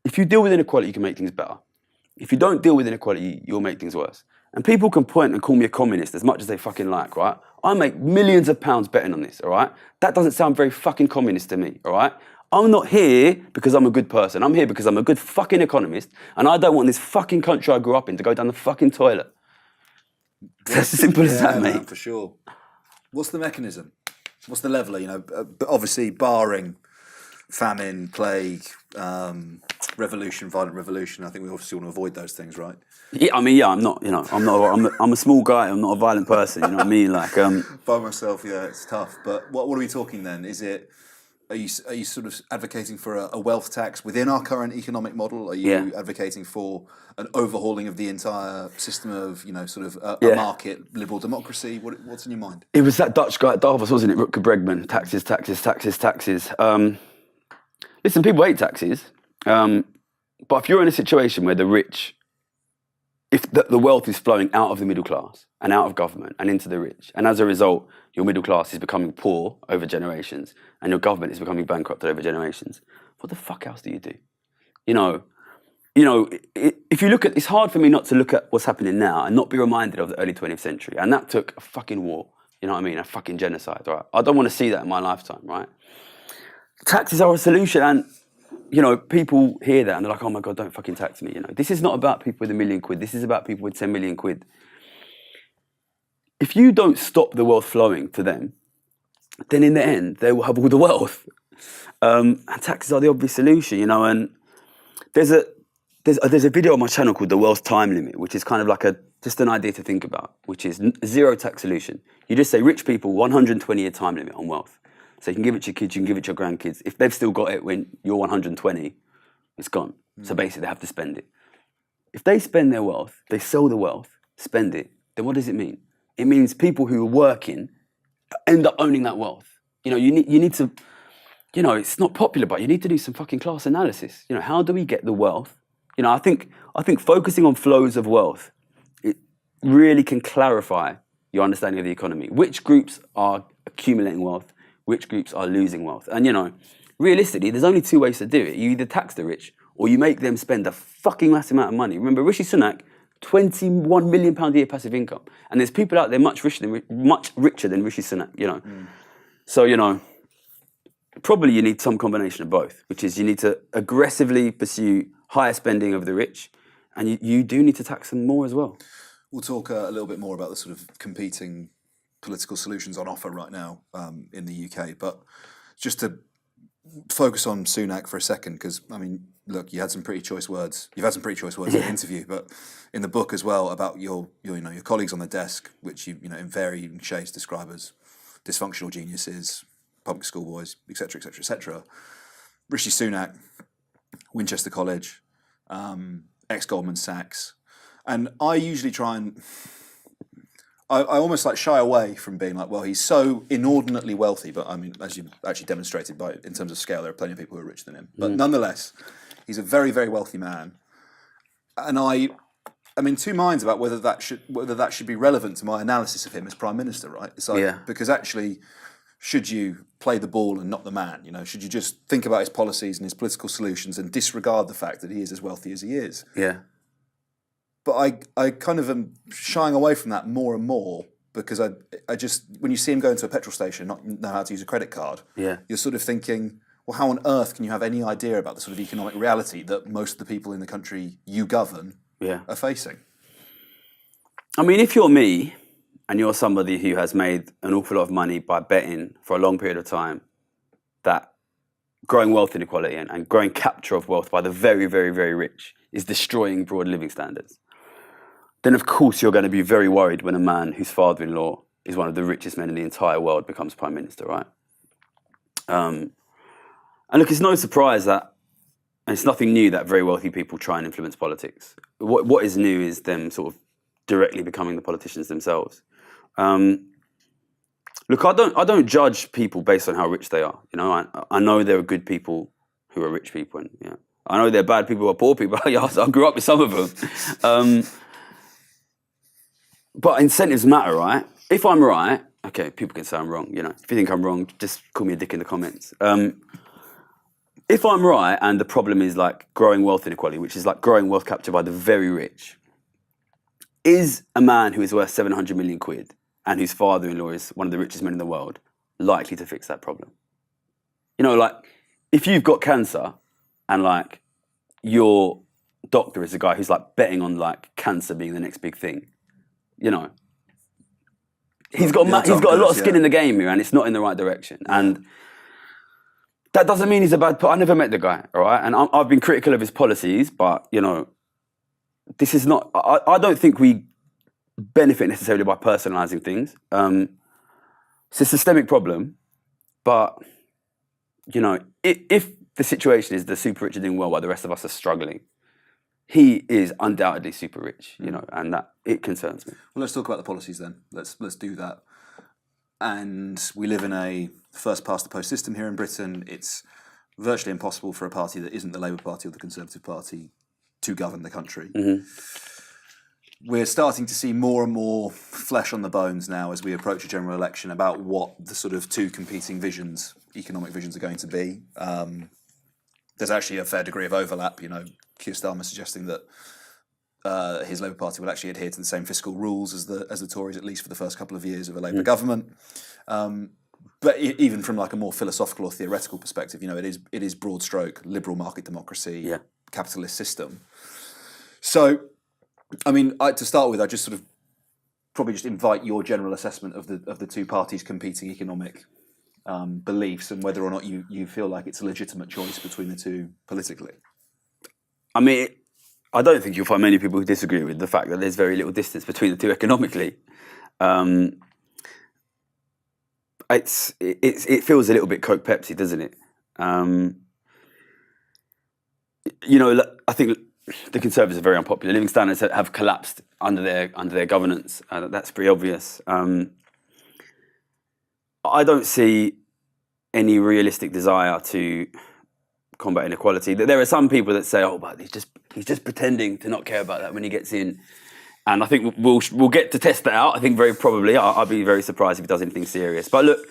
if you deal with inequality, you can make things better. If you don't deal with inequality, you'll make things worse. And people can point and call me a communist as much as they fucking like, right? I make millions of pounds betting on this, all right? That doesn't sound very fucking communist to me, all right? I'm not here because I'm a good person. I'm here because I'm a good fucking economist, and I don't want this fucking country I grew up in to go down the fucking toilet. That's as simple as that, mate. Man, for sure. What's the mechanism? What's the leveler? You know, obviously barring famine, plague, revolution, violent revolution. I think we obviously want to avoid those things, right? Yeah, I mean, yeah, I'm a small guy. I'm not a violent person. You know what I mean? Like, by myself, yeah, it's tough. But what are we talking then? Are you sort of advocating for a wealth tax within our current economic model? Are you advocating for an overhauling of the entire system of, you know, sort of a market liberal democracy? What's in your mind? It was that Dutch guy at Davos, wasn't it? Rutger Bregman. Taxes, taxes, taxes, taxes. Listen, people hate taxes. But if you're in a situation where if the wealth is flowing out of the middle class and out of government and into the rich, and as a result, your middle class is becoming poor over generations and your government is becoming bankrupt over generations, what the fuck else do you do? You know, if you look at, it's hard for me not to look at what's happening now and not be reminded of the early 20th century. And that took a fucking war, you know what I mean? A fucking genocide, right? I don't want to see that in my lifetime, right? Taxes are a solution, and you know, people hear that and they're like, oh my God, don't fucking tax me. You know, this is not about people with £1 million. This is about people with 10 million quid. If you don't stop the wealth flowing to them, then in the end, they will have all the wealth. And taxes are the obvious solution, you know, and there's a video on my channel called The Wealth Time Limit, which is kind of like just an idea to think about, which is zero tax solution. You just say rich people, 120-year time limit on wealth. So you can give it to your kids, you can give it to your grandkids. If they've still got it when you're 120, it's gone. So basically they have to spend it. If they spend their wealth, they sell the wealth, spend it, then what does it mean? It means people who are working end up owning that wealth. You know, you need to, you know, it's not popular, but you need to do some fucking class analysis. You know, how do we get the wealth? You know, I think focusing on flows of wealth, it really can clarify your understanding of the economy. Which groups are accumulating wealth? Which groups are losing wealth? And, you know, realistically, there's only two ways to do it. You either tax the rich or you make them spend a fucking massive amount of money. Remember, Rishi Sunak, £21 million a year passive income. And there's people out there much richer than Rishi Sunak, you know. So, you know, probably you need some combination of both, which is you need to aggressively pursue higher spending of the rich, and you do need to tax them more as well. We'll talk a little bit more about the sort of competing political solutions on offer right now in the UK. But just to focus on Sunak for a second, because, I mean, look, you had some pretty choice words. You've had some pretty choice words in the interview, but in the book as well about your colleagues on the desk, which you know in varying shades describe as dysfunctional geniuses, public school boys, etc., etc., etc. Rishi Sunak, Winchester College, ex-Goldman Sachs, and I usually try and I almost like shy away from being like, well, he's so inordinately wealthy, but I mean, as you actually demonstrated in terms of scale, there are plenty of people who are richer than him. But nonetheless, he's a very, very wealthy man, and I'm in two minds about whether that should be relevant to my analysis of him as Prime Minister, right? It's like, because actually, should you play the ball and not the man? You know, should you just think about his policies and his political solutions and disregard the fact that he is as wealthy as he is? Yeah. but I kind of am shying away from that more and more because I just, when you see him go into a petrol station, not know how to use a credit card, you're sort of thinking, well, how on earth can you have any idea about the sort of economic reality that most of the people in the country you govern are facing? I mean, if you're me and you're somebody who has made an awful lot of money by betting for a long period of time that growing wealth inequality and growing capture of wealth by the very, very, very rich is destroying broad living standards, then of course you're going to be very worried when a man whose father-in-law is one of the richest men in the entire world becomes prime minister, right? And look, it's no surprise that, and it's nothing new that very wealthy people try and influence politics. What is new is them sort of directly becoming the politicians themselves. Look, I don't judge people based on how rich they are. You know, I know there are good people who are rich people, and I know there are bad people who are poor people. I grew up with some of them. But incentives matter, right? If I'm right, okay, people can say I'm wrong. You know, if you think I'm wrong, just call me a dick in the comments. If I'm right, and the problem is like growing wealth inequality, which is like growing wealth captured by the very rich, is a man who is worth 700 million quid and whose father-in-law is one of the richest men in the world likely to fix that problem? You know, like, if you've got cancer and like your doctor is a guy who's like betting on like cancer being the next big thing, you know, he's got a lot of skin in the game here, and it's not in the right direction. And that doesn't mean he's a bad. I never met the guy, all right, and I've been critical of his policies, but you know, this is not. I don't think we benefit necessarily by personalising things. It's a systemic problem, but you know, if the situation is the super rich are doing well while the rest of us are struggling, he is undoubtedly super rich, you know, and that it concerns me. Well, let's talk about the policies then. Let's do that. And we live in a first past the post system here in Britain. It's virtually impossible for a party that isn't the Labour Party or the Conservative Party to govern the country. Mm-hmm. We're starting to see more and more flesh on the bones now as we approach a general election about what the sort of two competing visions, economic visions, are going to be. There's actually a fair degree of overlap. You know, Keir Starmer suggesting that his Labour Party will actually adhere to the same fiscal rules as the Tories, at least for the first couple of years of a Labour government. But even from like a more philosophical or theoretical perspective, you know, it is broad stroke liberal market democracy, capitalist system. So, I mean, to start with, I just sort of probably just invite your general assessment of the two parties' competing economic beliefs and whether or not you feel like it's a legitimate choice between the two politically. I mean, I don't think you'll find many people who disagree with the fact that there's very little distance between the two economically. It feels a little bit Coke Pepsi, doesn't it? You know, I think the Conservatives are very unpopular. Living standards have collapsed under their governance. That's pretty obvious. I don't see any realistic desire to combat inequality. There are some people that say, "Oh, but he's just pretending to not care about that when he gets in." And I think we'll get to test that out. I think very probably. I'll be very surprised if he does anything serious. But look,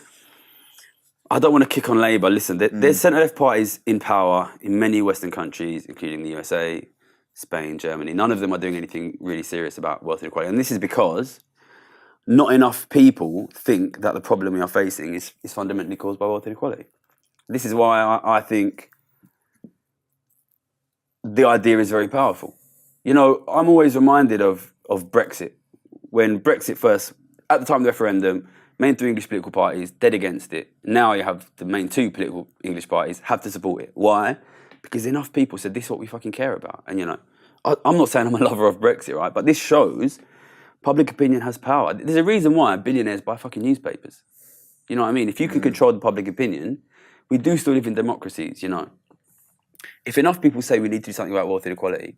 I don't want to kick on Labour. Listen, there's centre-left parties in power in many Western countries, including the USA, Spain, Germany. None of them are doing anything really serious about wealth inequality. And this is because not enough people think that the problem we are facing is fundamentally caused by wealth inequality. This is why I think the idea is very powerful. You know, I'm always reminded of Brexit. When Brexit first, at the time of the referendum, main three English political parties dead against it. Now you have the main two political English parties have to support it. Why? Because enough people said this is what we fucking care about. And you know, I'm not saying I'm a lover of Brexit, right? But this shows public opinion has power. There's a reason why billionaires buy fucking newspapers. You know what I mean? If you can control the public opinion, we do still live in democracies, you know. If enough people say we need to do something about wealth inequality,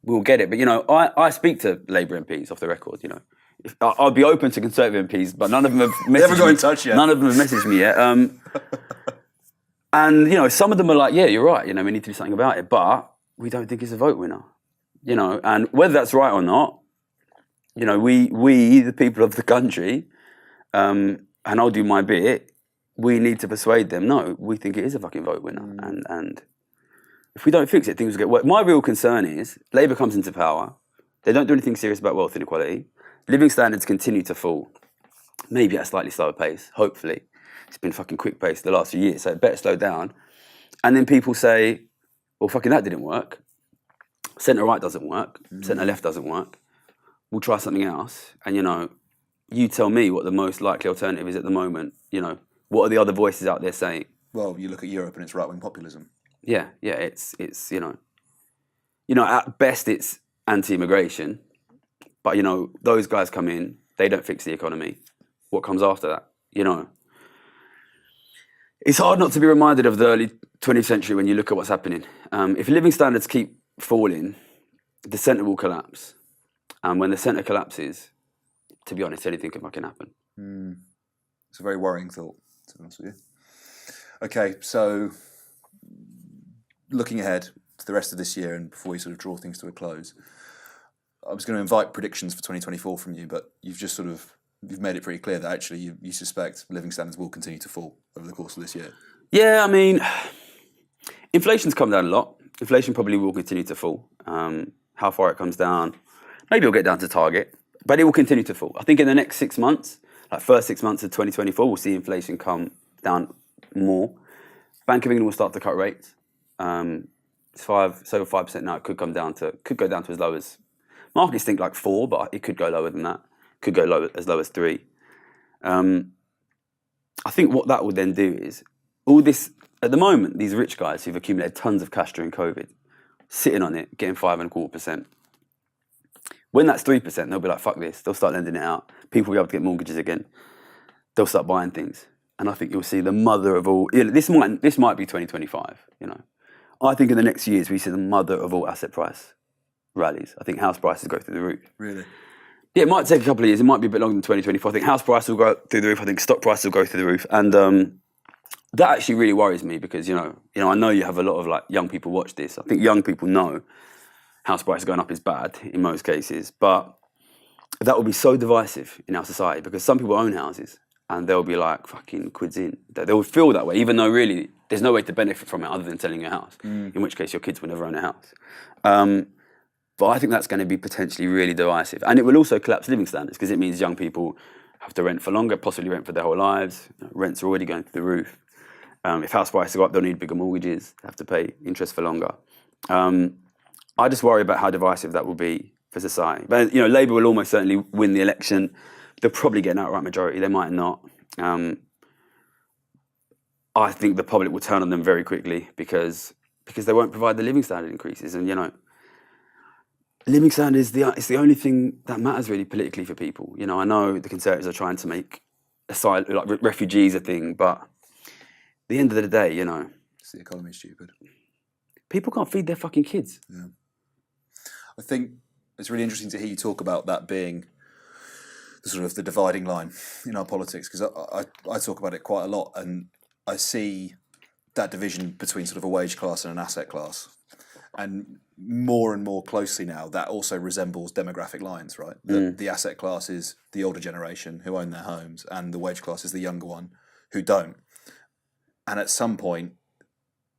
we'll get it. But, you know, I speak to Labour MPs off the record, you know. I'll be open to Conservative MPs, but none of them have messaged me. Never got in touch yet. None of them have messaged me yet. And, you know, some of them are like, yeah, you're right, you know, we need to do something about it. But we don't think it's a vote winner, you know. And whether that's right or not, you know, we the people of the country, and I'll do my bit, we need to persuade them, no, we think it is a fucking vote winner. And if we don't fix it, things will get worse. My real concern is Labour comes into power, They don't do anything serious about wealth inequality. Living standards continue to fall, maybe at a slightly slower pace, hopefully. It's been fucking quick pace the last few years, so it better slow down. And then people say, well, fucking that didn't work. Centre-right doesn't work. Centre-left doesn't work. We'll try something else. And, you tell me what the most likely alternative is at the moment. What are the other voices out there saying? Well, you look at Europe and it's right-wing populism. Yeah, it's at best it's anti-immigration, but those guys come in, they don't fix the economy. What comes after that? It's hard not to be reminded of the early 20th century when you look at what's happening. If living standards keep falling, the centre will collapse, and when the centre collapses, to be honest, anything can fucking happen. It's a very worrying thought, to be honest with you. Okay, so looking ahead to the rest of this year and before we sort of draw things to a close, I was going to invite predictions for 2024 from you, but you've made it pretty clear that actually you suspect living standards will continue to fall over the course of this year. Yeah, I mean, inflation's come down a lot. Inflation probably will continue to fall. How far it comes down, maybe it'll get down to target, but it will continue to fall. I think in the next 6 months, like first 6 months of 2024, we'll see inflation come down more. Bank of England will start to cut rates. It's 5% now. It could go down to as low as, markets think like 4, but it could go lower than that. Could go as low as 3. I think what that would then do is all this at the moment. These rich guys who've accumulated tons of cash during COVID, sitting on it, getting 5.25%. When that's 3%, they'll be like, "Fuck this." They'll start lending it out. People will be able to get mortgages again. They'll start buying things, and I think you'll see the mother of all. This might be 2025. I think in the next years we see the mother of all asset price rallies. I think house prices go through the roof. Really? Yeah, it might take a couple of years. It might be a bit longer than 2024. I think house prices will go through the roof. I think stock prices will go through the roof. And that actually really worries me because, I know you have a lot of young people watch this. I think young people know house prices going up is bad in most cases. But that will be so divisive in our society because some people own houses and they'll be like, fucking quids in. They will feel that way, even though really there's no way to benefit from it other than selling your house, in which case your kids will never own a house. But I think that's going to be potentially really divisive. And it will also collapse living standards because it means young people have to rent for longer, possibly rent for their whole lives. Rents are already going through the roof. If house prices go up, they'll need bigger mortgages, have to pay interest for longer. I just worry about how divisive that will be for society. But, Labour will almost certainly win the election. They'll probably get an outright majority. They might not. I think the public will turn on them very quickly because they won't provide the living standard increases. And, living standard is the only thing that matters really politically for people. I know the Conservatives are trying to make refugees a thing, but at the end of the day, It's the economy, stupid. People can't feed their fucking kids. Yeah. I think it's really interesting to hear you talk about that being the dividing line in our politics because I talk about it quite a lot and I see that division between sort of a wage class and an asset class. And more closely now, that also resembles demographic lines, right? The asset class is the older generation who own their homes, and the wage class is the younger one who don't. And at some point,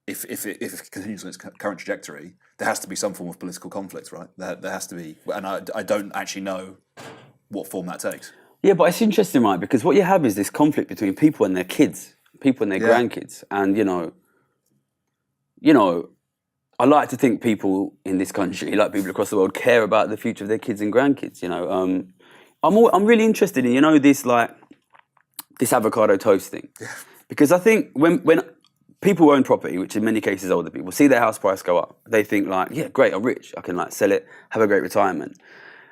if it continues on its current trajectory, there has to be some form of political conflict, right? There has to be, and I don't actually know what form that takes. Yeah, but it's interesting, right? Because what you have is this conflict between people and their kids, people and their grandkids, and I like to think people in this country, like people across the world, care about the future of their kids and grandkids. I'm really interested in this avocado toast thing, because I think when people who own property, which in many cases older people, see their house price go up, they think yeah, great, I'm rich, I can sell it, have a great retirement,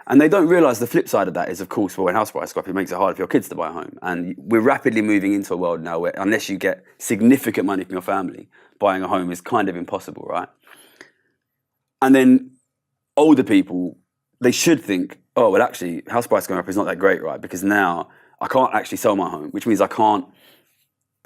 and they don't realise the flip side of that is, of course, when house prices go up, it makes it hard for your kids to buy a home, and we're rapidly moving into a world now where unless you get significant money from your family, buying a home is kind of impossible, right? And then older people, they should think, oh, well, actually, house price going up is not that great, right? Because now I can't actually sell my home, which means I can't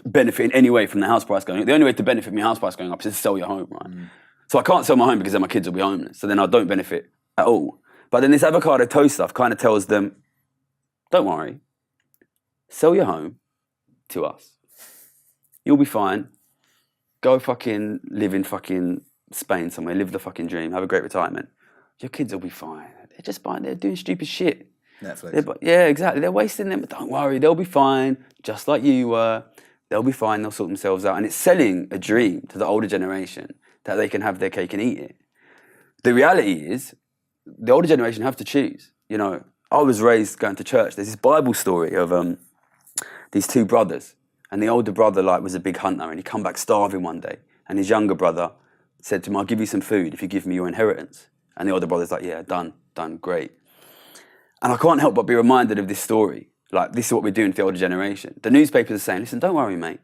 benefit in any way from the house price going up. The only way to benefit from your house price going up is to sell your home, right? So I can't sell my home because then my kids will be homeless. So then I don't benefit at all. But then this avocado toast stuff kind of tells them, don't worry, sell your home to us. You'll be fine. Go fucking live in fucking Spain somewhere, live the fucking dream, have a great retirement. Your kids will be fine. they're doing stupid shit. Netflix. Yeah, exactly. They're wasting them. But don't worry, they'll be fine. Just like you were, they'll be fine. They'll sort themselves out. And it's selling a dream to the older generation that they can have their cake and eat it. The reality is, the older generation have to choose. You know, I was raised going to church. There's this Bible story of these two brothers, and the older brother was a big hunter, and he come back starving one day, and his younger brother said to him, "I'll give you some food if you give me your inheritance." And the older brother's like, "Yeah, done, great." And I can't help but be reminded of this story. Like, this is what we're doing to the older generation. The newspapers are saying, "Listen, don't worry, mate.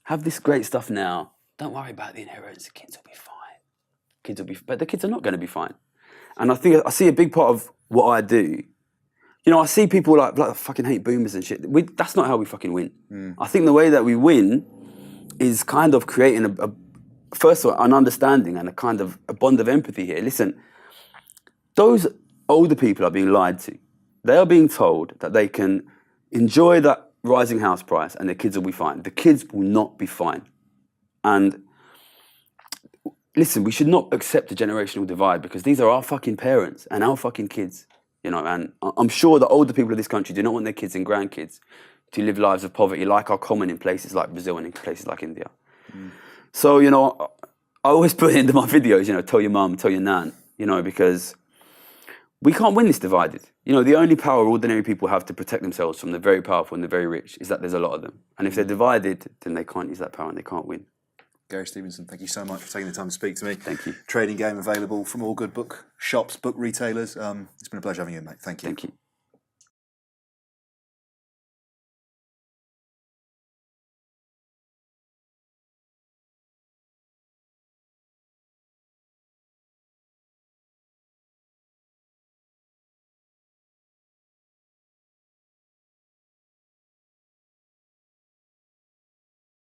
Have this great stuff now. Don't worry about the inheritance. The kids will be fine. But the kids are not going to be fine." And I think I see a big part of what I do. You know, I see people like fucking hate boomers and shit. That's not how we fucking win. I think the way that we win is kind of creating first of all, an understanding and a kind of a bond of empathy here. Listen, those older people are being lied to. They are being told that they can enjoy that rising house price and their kids will be fine. The kids will not be fine. And listen, we should not accept a generational divide because these are our fucking parents and our fucking kids. You know, and I'm sure the older people of this country do not want their kids and grandkids to live lives of poverty like are common in places like Brazil and in places like India. So, you know, I always put into my videos, you know, tell your mum, tell your nan, you know, because we can't win this divided. You know, the only power ordinary people have to protect themselves from the very powerful and the very rich is that there's a lot of them. And if they're divided, then they can't use that power and they can't win. Gary Stevenson, thank you so much for taking the time to speak to me. Thank you. Trading Game available from all good book shops, book retailers. It's been a pleasure having you, mate. Thank you. Thank you.